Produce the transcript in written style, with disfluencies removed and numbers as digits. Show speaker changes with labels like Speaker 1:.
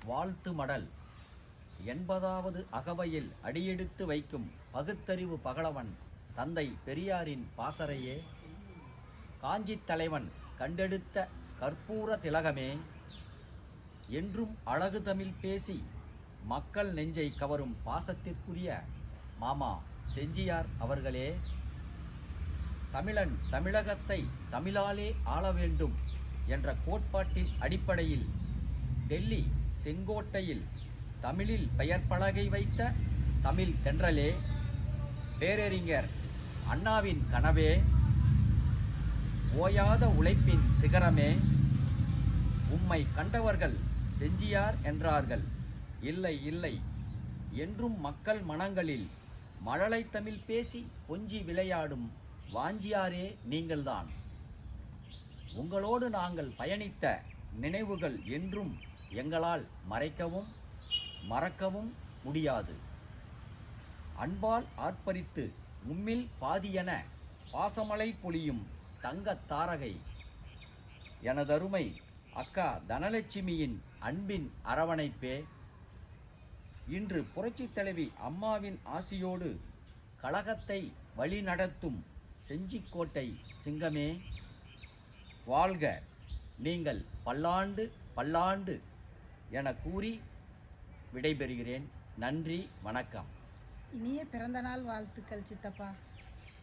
Speaker 1: வாழ்த்து மடல் 80வது அகவையில் அடியெடுத்து வைக்கும் பகுத்தறிவு பகலவன் தந்தை பெரியாரின் பாசறையே, காஞ்சித் தலைவன் கண்டெடுத்த கற்பூர திலகமே, என்றும் அழகு தமிழ் பேசி மக்கள் நெஞ்சை கவரும் பாசத்திற்குரிய மாமா செஞ்சியார் அவர்களே, தமிழன் தமிழகத்தை தமிழாலே ஆள வேண்டும் என்ற கோட்பாட்டின் அடிப்படையில் டெல்லி செங்கோட்டையில் தமிழில் பெயர் பலகை வைத்த தமிழ் தென்றலே, பேரறிஞர் அண்ணாவின் கனவே, ஓயாத உழைப்பின் சிகரமே, உம்மை கண்டவர்கள் செஞ்சியார் என்றார்கள். இல்லை இல்லை, என்றும் மக்கள் மனங்களில் மழலை தமிழ் பேசி கொஞ்சி விளையாடும் வாஞ்சியாரே நீங்கள்தான். உங்களோடு நாங்கள் பயணித்த நினைவுகள் என்றும் எங்களால் மறைக்கவும் மறக்கவும் முடியாது. அன்பால் ஆர்ப்பரித்து உம்மில் பாதியென பாசமலை பொழியும் தங்கத் தாரகை எனதருமை அக்கா தனலட்சுமியின் அன்பின் அரவணைப்பே, இன்று புரட்சித் தலைவி அம்மாவின் ஆசியோடு கழகத்தை வழிநடத்தும் செஞ்சிக்கோட்டை சிங்கமே, வாழ்க நீங்கள் பல்லாண்டு பல்லாண்டு என கூறி விடைபெறுகிறேன். நன்றி, வணக்கம்.
Speaker 2: இனிய பிறந்தநாள் வாழ்த்துக்கள் சித்தப்பா.